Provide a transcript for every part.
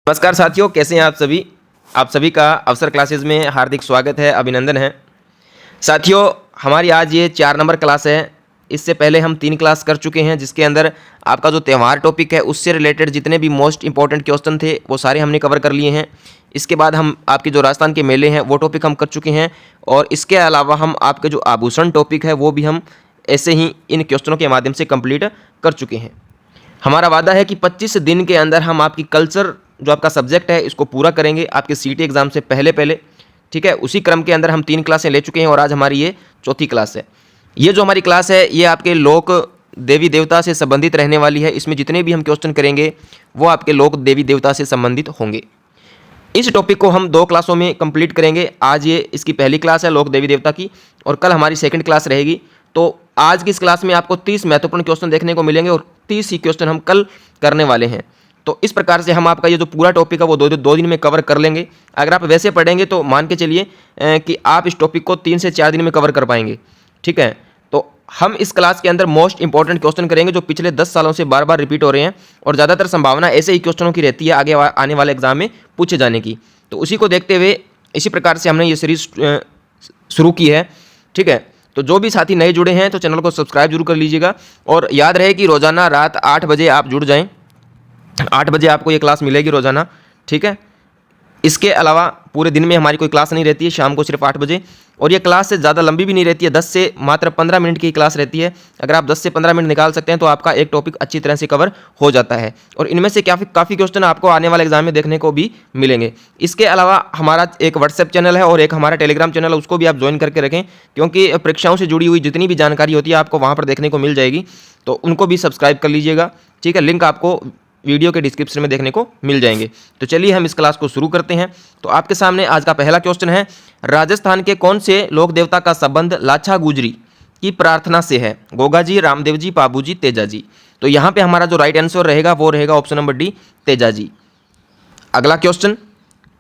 नमस्कार साथियों, कैसे हैं आप सभी का अवसर क्लासेस में हार्दिक स्वागत है, अभिनंदन है। साथियों, हमारी आज ये 4 नंबर क्लास है। इससे पहले हम 3 क्लास कर चुके हैं, जिसके अंदर आपका जो त्यौहार टॉपिक है उससे रिलेटेड जितने भी मोस्ट इंपॉर्टेंट क्वेश्चन थे वो सारे हमने कवर कर लिए हैं। इसके बाद हम आपके जो राजस्थान के मेले हैं वो टॉपिक हम कर चुके हैं, और इसके अलावा हम आपके जो आभूषण टॉपिक है वो भी हम ऐसे ही इन क्वेश्चनों के माध्यम से कंप्लीट कर चुके हैं। हमारा वादा है कि 25 दिन के अंदर हम आपकी कल्चर जो आपका सब्जेक्ट है इसको पूरा करेंगे आपके सीटी एग्जाम से पहले। ठीक है, उसी क्रम के अंदर हम 3 क्लासें ले चुके हैं और आज हमारी ये 4थी क्लास है। ये जो हमारी क्लास है ये आपके लोक देवी देवता से संबंधित रहने वाली है। इसमें जितने भी हम क्वेश्चन करेंगे वो आपके लोक देवी देवता से संबंधित होंगे। इस टॉपिक को हम 2 क्लासों में कंप्लीट करेंगे। आज ये इसकी पहली क्लास है लोक देवी देवता की, और कल हमारी सेकंड क्लास रहेगी। तो आज की इस क्लास में आपको 30 महत्वपूर्ण क्वेश्चन देखने को मिलेंगे और 30 ही क्वेश्चन हम कल करने वाले हैं। तो इस प्रकार से हम आपका ये जो पूरा टॉपिक है वो 2 दिन में कवर कर लेंगे। अगर आप वैसे पढ़ेंगे तो मान के चलिए कि आप इस टॉपिक को 3 से 4 दिन में कवर कर पाएंगे। ठीक है, तो हम इस क्लास के अंदर मोस्ट इंपॉर्टेंट क्वेश्चन करेंगे जो पिछले 10 सालों से बार बार रिपीट हो रहे हैं, और ज़्यादातर संभावना ऐसे ही क्वेश्चनों की रहती है आगे आने वाले एग्जाम में पूछे जाने की। तो उसी को देखते हुए इसी प्रकार से हमने ये सीरीज शुरू की है। ठीक है, तो जो भी साथी नए जुड़े हैं तो चैनल को सब्सक्राइब जरूर कर लीजिएगा, और याद रहे कि रोज़ाना रात 8 बजे आप जुड़ जाएं। 8 बजे आपको ये क्लास मिलेगी रोज़ाना। ठीक है, इसके अलावा पूरे दिन में हमारी कोई क्लास नहीं रहती है, शाम को सिर्फ 8 बजे। और ये क्लास से ज़्यादा लंबी भी नहीं रहती है, 10 से मात्र 15 मिनट की क्लास रहती है। अगर आप 10 से 15 मिनट निकाल सकते हैं तो आपका एक टॉपिक अच्छी तरह से कवर हो जाता है, और इनमें से काफ़ी क्वेश्चन आपको आने वाले एग्जाम में देखने को भी मिलेंगे। इसके अलावा हमारा एक व्हाट्सएप चैनल है और एक हमारा टेलीग्राम चैनल है, उसको भी आप ज्वाइन करके रखें, क्योंकि परीक्षाओं से जुड़ी हुई जितनी भी जानकारी होती है आपको वहाँ पर देखने को मिल जाएगी। तो उनको भी सब्सक्राइब कर लीजिएगा। ठीक है, लिंक आपको वीडियो के डिस्क्रिप्शन में देखने को मिल जाएंगे। तो चलिए हम इस क्लास को शुरू करते हैं। तो आपके सामने आज का पहला क्वेश्चन है, राजस्थान के कौन से लोक देवता का संबंध लाछा गुजरी की प्रार्थना से है? गोगा जी, रामदेव जी, पाबू जी, तेजा जी। तो यहाँ पे हमारा जो राइट आंसर रहेगा वो रहेगा option number D, Teja ji. अगला क्वेश्चन,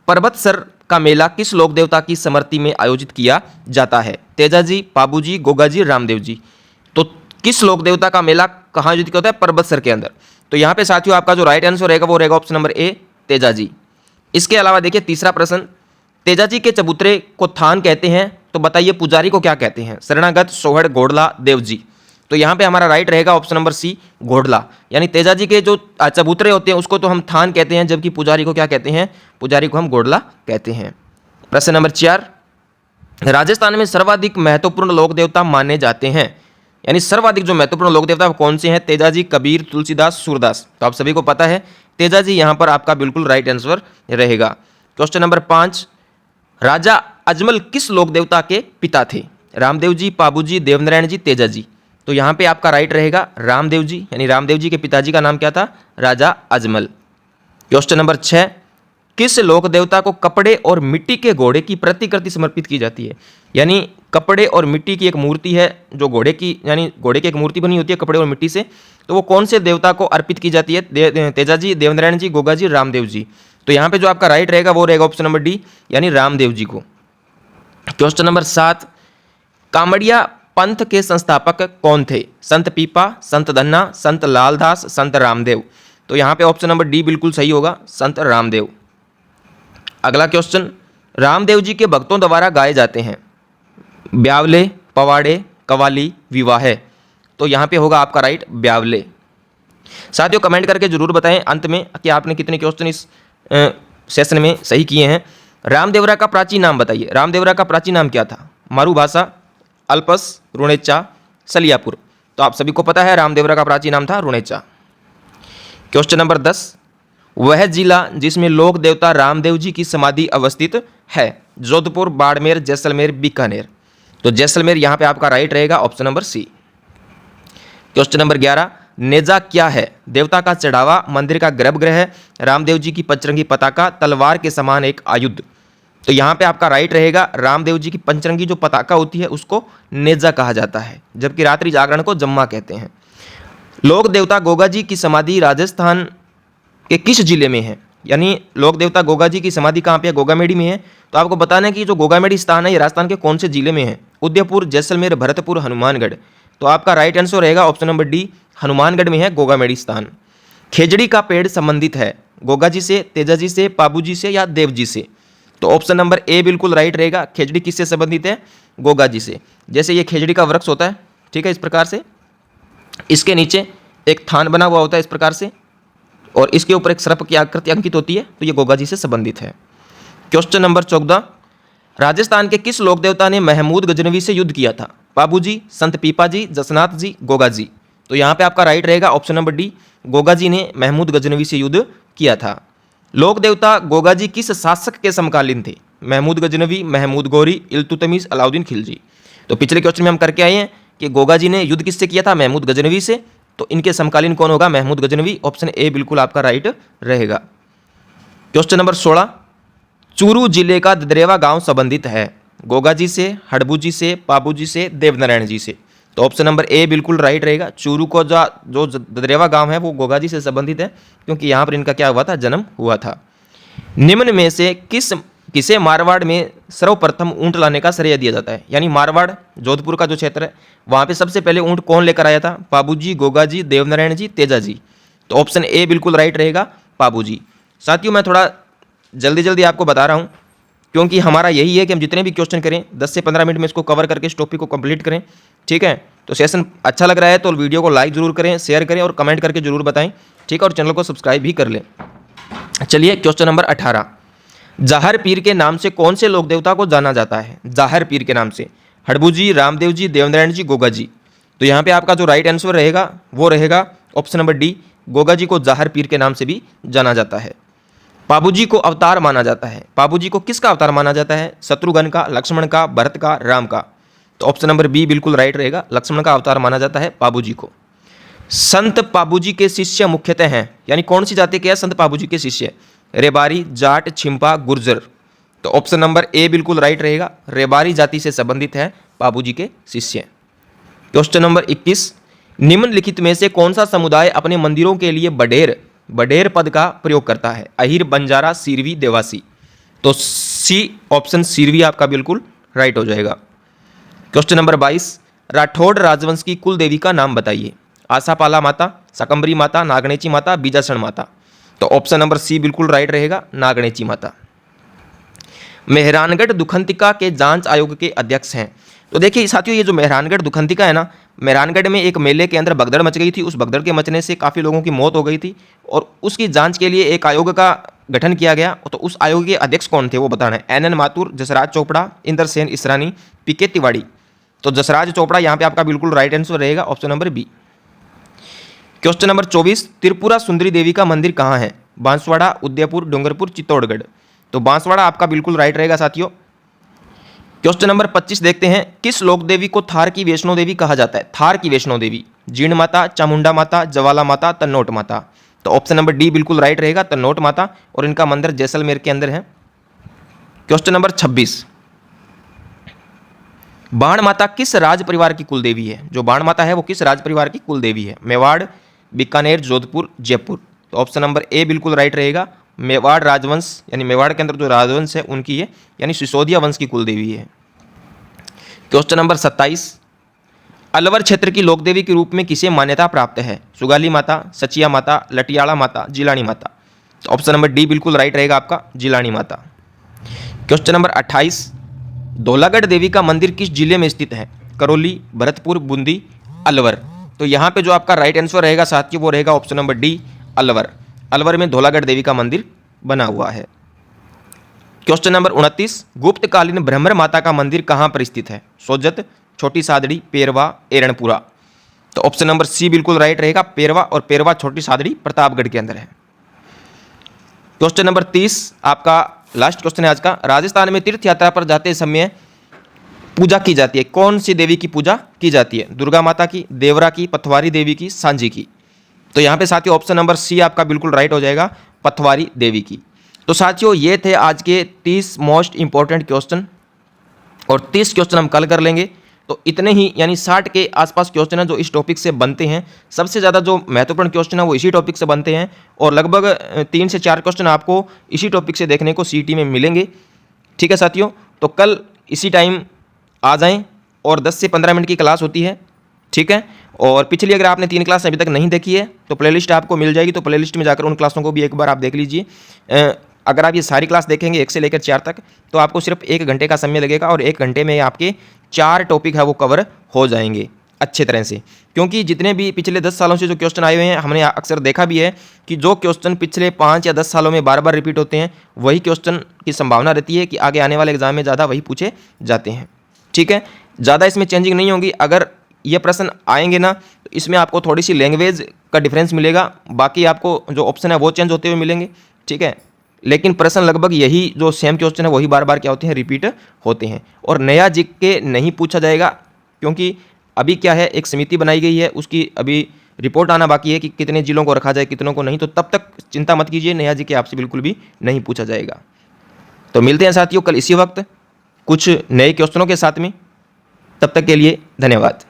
पर्वतसर का मेला किस लोक देवता की स्मृति में आयोजित किया जाता है? तेजा जी, पाबू जी, गोगा जी, रामदेव जी। तो किस लोक देवता का मेला कहाँ आयोजित किया होता है? पर्वतसर के अंदर। तो यहाँ पे साथियों आपका जो राइट आंसर रहेगा वो रहेगा option number A, Teja ji. इसके अलावा देखिए तीसरा प्रश्न, तेजा जी के चबूतरे को थान कहते हैं, तो बताइए पुजारी को क्या कहते हैं? शरणागत, सोहड़, घोड़ला, देव जी। तो यहाँ पे हमारा राइट रहेगा ऑप्शन नंबर सी, घोड़ला। यानी तेजा जी के जो चबूतरे होते हैं उसको तो हम थान कहते हैं, जबकि पुजारी को क्या कहते हैं? पुजारी को हम घोड़ला कहते हैं। प्रश्न नंबर 4, राजस्थान में सर्वाधिक महत्वपूर्ण लोक देवता माने जाते हैं, यानी सर्वाधिक जो महत्वपूर्ण लोक देवता कौन से हैं? तेजा जी, कबीर, तुलसीदास, सूरदास। तो आप सभी को पता है तेजा जी यहाँ पर आपका बिल्कुल राइट आंसर रहेगा। क्वेश्चन नंबर 5, राजा अजमल किस लोक देवता के पिता थे? रामदेव जी, पाबू जी, देवनारायण जी, तेजा जी। तो यहाँ पे आपका राइट रहेगा रामदेव जी, यानी रामदेव जी के पिताजी का नाम क्या था? राजा अजमल। क्वेश्चन नंबर 6, किस लोक देवता को कपड़े और मिट्टी के घोड़े की प्रतिकृति समर्पित की जाती है? यानी कपड़े और मिट्टी की एक मूर्ति है जो घोड़े की, यानी घोड़े की एक मूर्ति बनी होती है कपड़े और मिट्टी से, तो वो कौन से देवता को अर्पित की जाती है? तेजा जी, देवनारायण जी, गोगा जी, रामदेव जी। तो यहाँ पे जो आपका राइट रहेगा वो रहेगा ऑप्शन नंबर डी, यानी रामदेव जी को। क्वेश्चन नंबर 7, कामड़िया पंथ के संस्थापक कौन थे? संत पीपा, संत धन्ना, संत लालदास, संत रामदेव। तो यहाँ पे ऑप्शन नंबर डी बिल्कुल सही होगा, संत रामदेव। अगला क्वेश्चन, रामदेव जी के भक्तों द्वारा गाए जाते हैं ब्यावले, पवाड़े, कवाली, विवाह। तो यहाँ पे होगा आपका राइट ब्यावले। साथियों कमेंट करके जरूर बताएं अंत में कि आपने कितने क्वेश्चन इस सेशन में सही किए हैं। रामदेवरा का प्राचीन नाम बताइए। रामदेवरा का प्राचीन नाम क्या था? मारूभाषा, अल्पस, रुणेचा, सलियापुर। तो आप सभी को पता है रामदेवरा का प्राचीन नाम था रुणेचा। क्वेश्चन नंबर 10, वह जिला जिसमें लोक देवता रामदेव जी की समाधि अवस्थित है? जोधपुर, बाड़मेर, जैसलमेर, बीकानेर। तो जैसलमेर यहाँ पे आपका राइट रहेगा option number C. Question number 11, नेजा क्या है? देवता का चढ़ावा, मंदिर का गर्भगृह, रामदेव जी की पंचरंगी पताका, तलवार के समान एक आयुध। तो यहाँ पे आपका राइट रहेगा रामदेव जी की पंचरंगी जो पताका होती है उसको नेजा कहा जाता है, जबकि रात्रि जागरण को जम्मा कहते हैं। लोक देवता गोगा जी की समाधि राजस्थान के किस जिले में है? यानी लोक देवता गोगा जी की समाधि कहाँ पे है? गोगामेड़ी में है। तो आपको बताना है कि जो गोगामेड़ी स्थान है ये राजस्थान के कौन से जिले में है? उदयपुर, जैसलमेर, भरतपुर, हनुमानगढ़। तो आपका राइट आंसर रहेगा ऑप्शन नंबर डी, हनुमानगढ़ में है गोगामेड़ी स्थान। खेजड़ी का पेड़ संबंधित है गोगा जी से, तेजा जी से, पाबू जी से या देव जी से? तो ऑप्शन नंबर ए बिल्कुल राइट रहेगा। खेजड़ी किससे संबंधित है? गोगा जी से। जैसे ये खेजड़ी का वृक्ष होता है, ठीक है, इस प्रकार से, इसके नीचे एक थान बना हुआ होता है इस प्रकार से, और इसके ऊपर एक सर्प की आकृति अंकित होती है, तो ये गोगा जी से संबंधित है। क्वेश्चन नंबर 14, राजस्थान के किस लोक देवता ने महमूद गजनवी से युद्ध किया था? बाबू जी, संत पीपा जी, जसनाथ जी, गोगा जी? तो यहाँ पे आपका राइट रहेगा option number D, Goga ji ने महमूद गजनवी से युद्ध किया था। लोक देवता गोगा जी किस शासक के समकालीन थे? महमूद गजनवी, महमूद गौरी, इल्तुतमिश, अलाउद्दीन खिलजी? तो पिछले क्वेश्चन में हम करके आए हैं कि गोगा जी ने युद्ध किससे किया था? महमूद गजनवी से। तो इनके समकालीन कौन होगा? महमूद गजनवी। ऑप्शन ए बिल्कुल आपका राइट रहेगा। क्वेश्चन नंबर 16, चूरू जिले का ददरेवा गांव संबंधित है गोगा जी से, हड़बू जी से, पाबू जी से, देवनारायण जी से? तो ऑप्शन नंबर ए बिल्कुल राइट रहेगा। चूरू को जो ददरेवा गांव है वो गोगा जी से संबंधित है, क्योंकि यहाँ पर इनका क्या हुआ था? जन्म हुआ था। निम्न में से किसे मारवाड़ में सर्वप्रथम ऊंट लाने का श्रेय दिया जाता है? यानी मारवाड़ जोधपुर का जो क्षेत्र है वहाँ पे सबसे पहले ऊंट कौन लेकर आया था? पाबू जी, गोगा जी, देवनारायण जी, तेजा जी? तो ऑप्शन ए बिल्कुल राइट रहेगा, पाबू जी। साथियों, मैं थोड़ा जल्दी आपको बता रहा हूँ, क्योंकि हमारा यही है कि हम जितने भी क्वेश्चन करें 10 से 15 मिनट में इसको कवर करके इस टॉपिक को कंप्लीट करें, ठीक है? तो सेशन अच्छा लग रहा है तो वीडियो को लाइक जरूर करें, शेयर करें और कमेंट करके जरूर बताएं, ठीक है? और चैनल को सब्सक्राइब भी कर लें। चलिए क्वेश्चन नंबर 18, जाहर पीर के नाम से कौन से लोक देवता को जाना जाता है? जाहर पीर के नाम से हड़बू जी, रामदेव जी, देवनारायण जी, गोगा जी? तो यहाँ पे आपका जो राइट आंसर रहेगा वो रहेगा option number D, Goga ji को जाहर पीर के नाम से भी जाना जाता है। पाबू जी को अवतार माना जाता है। पाबू जी को किसका अवतार माना जाता है? शत्रुघ्न का, लक्ष्मण का, भरत का, राम का? तो ऑप्शन नंबर बी बिल्कुल राइट रहेगा, लक्ष्मण का अवतार माना जाता है पाबू जी को। संत पाबू जी के शिष्य मुख्यतः हैं, यानी कौन सी जाति के हैं संत पाबू जी के शिष्य? रेबारी, जाट, छिंपा, गुर्जर? तो ऑप्शन नंबर ए बिल्कुल राइट रहेगा, रेबारी जाति से संबंधित है पाबू जी के शिष्य। क्वेश्चन नंबर 21, निम्नलिखित में से कौन सा समुदाय अपने मंदिरों के लिए बडेर पद का प्रयोग करता है? अहिर, बंजारा, सीरवी, देवासी? तो सी ऑप्शन सीरवी आपका बिल्कुल राइट हो जाएगा। क्वेश्चन नंबर 22, राठौड़ राजवंश की कुल देवी का नाम बताइए? आसापाला माता, सकंबरी माता, नागणेची माता, बीजासण माता? तो ऑप्शन नंबर सी बिल्कुल राइट रहेगा, नागणेची माता। मेहरानगढ़ दुखंतिका के जांच आयोग के अध्यक्ष हैं। तो देखिए साथियों, ये जो मेहरानगढ़ दुखंतिका है ना, मेहरानगढ़ में एक मेले के अंदर भगदड़ मच गई थी। उस भगदड़ के मचने से काफ़ी लोगों की मौत हो गई थी और उसकी जांच के लिए एक आयोग का गठन किया गया। तो उस आयोग के अध्यक्ष कौन थे वो बताना है। N Mathur, Jasraj Chopra, Indrasen Israni, P K Tiwari? तो जसराज चोपड़ा यहाँ पे आपका बिल्कुल राइट आंसर रहेगा, option number B. Question number 24, Tripura Sundari Devi का मंदिर कहाँ है? बांसवाड़ा, उदयपुर, डूंगरपुर, चित्तौड़गढ़? तो बांसवाड़ा आपका बिल्कुल राइट रहेगा साथियों। क्वेश्चन नंबर 25 देखते हैं, किस लोक देवी को थार की वैष्णो देवी कहा जाता है? थार की वैष्णो देवी? जीर्ण माता, चामुंडा माता, जवाला माता, तन्नोट माता? तो ऑप्शन नंबर डी बिल्कुल राइट रहेगा, तन्नोट माता, और इनका मंदिर जैसलमेर के अंदर है। क्वेश्चन नंबर 26, बाण माता किस राज परिवार की कुल देवी है? जो बाण माता है वो किस राज परिवार की कुल देवी है? मेवाड़, बीकानेर, जोधपुर, जयपुर? तो ऑप्शन नंबर ए बिल्कुल राइट रहेगा, मेवाड़ राजवंश, यानी मेवाड़ के अंदर जो राजवंश है उनकी है, यानी सिसोदिया वंश की कुल देवी है। क्वेश्चन नंबर 27, अलवर क्षेत्र की लोक देवी के रूप में किसे मान्यता प्राप्त है? सुगाली माता, सचिया माता, लटियाला माता, जिलानी माता? तो ऑप्शन नंबर डी बिल्कुल राइट रहेगा आपका, जिलानी माता। क्वेश्चन नंबर 28, धौलागढ़ देवी का मंदिर किस जिले में स्थित है? करौली, भरतपुर, बूंदी, अलवर? तो यहाँ पे जो आपका राइट आंसर रहेगा साथियों वो रहेगा option number D, Alwar. Alwar में धौलागढ़ देवी का मंदिर बना हुआ है। क्वेश्चन नंबर 29, गुप्तकालीन भ्रमर माता का मंदिर कहाँ पर स्थित है? सोजत, छोटी सादड़ी, पेरवा, एरणपुरा? तो ऑप्शन नंबर सी बिल्कुल राइट रहेगा, पेरवा, और पेरवा छोटी सादड़ी प्रतापगढ़ के अंदर है। क्वेश्चन नंबर 30 आपका लास्ट क्वेश्चन है आज का, राजस्थान में तीर्थ यात्रा पर जाते समय पूजा की जाती है, कौन सी देवी की पूजा की जाती है? दुर्गा माता की, देवरा की, पथवारी देवी की, सांझी की? तो यहाँ पे साथियों ऑप्शन नंबर सी आपका बिल्कुल राइट हो जाएगा, पथवारी देवी की। तो साथियों ये थे आज के 30 मोस्ट इंपॉर्टेंट क्वेश्चन, और 30 क्वेश्चन हम कल कर लेंगे। तो इतने ही, यानी 60 के आसपास क्वेश्चन है जो इस टॉपिक से बनते हैं। सबसे ज़्यादा जो महत्वपूर्ण क्वेश्चन है वो इसी टॉपिक से बनते हैं, और लगभग 3 से 4 क्वेश्चन आपको इसी टॉपिक से देखने को सीटी में मिलेंगे। ठीक है साथियों, तो कल इसी टाइम आ जाएं, और 10 से 15 मिनट की क्लास होती है। ठीक है। और पिछली अगर आपने 3 क्लास अभी तक नहीं देखी है तो प्लेलिस्ट आपको मिल जाएगी, तो प्लेलिस्ट में जाकर उन क्लासों को भी एक बार आप देख लीजिए। अगर आप ये सारी क्लास देखेंगे 1 से लेकर 4 तक तो आपको सिर्फ 1 घंटे का समय लगेगा और 1 घंटे में आपके 4 टॉपिक है वो कवर हो जाएंगे अच्छे तरह से। क्योंकि जितने भी पिछले 10 सालों से जो क्वेश्चन आए हुए हैं, हमने अक्सर देखा भी है कि जो क्वेश्चन पिछले 5 या 10 सालों में बार बार रिपीट होते हैं वही क्वेश्चन की संभावना रहती है कि आगे आने वाले एग्जाम में ज़्यादा वही पूछे जाते हैं। ठीक है, ज़्यादा इसमें चेंजिंग नहीं होगी। अगर ये प्रश्न आएंगे ना तो इसमें आपको थोड़ी सी लैंग्वेज का डिफरेंस मिलेगा, बाकी आपको जो ऑप्शन है वो चेंज होते हुए मिलेंगे। ठीक है, लेकिन प्रश्न लगभग यही जो सेम क्वेश्चन है वही बार बार क्या होते हैं, रिपीट होते हैं। और नया जीके नहीं पूछा जाएगा, क्योंकि अभी क्या है, एक समिति बनाई गई है, उसकी अभी रिपोर्ट आना बाकी है कि कितने जिलों को रखा जाए कितनों को नहीं। तो तब तक चिंता मत कीजिए, नया जीके आपसे बिल्कुल भी नहीं पूछा जाएगा। तो मिलते हैं साथियों कल इसी वक्त कुछ नए क्वेश्चनों के साथ में। तब तक के लिए धन्यवाद।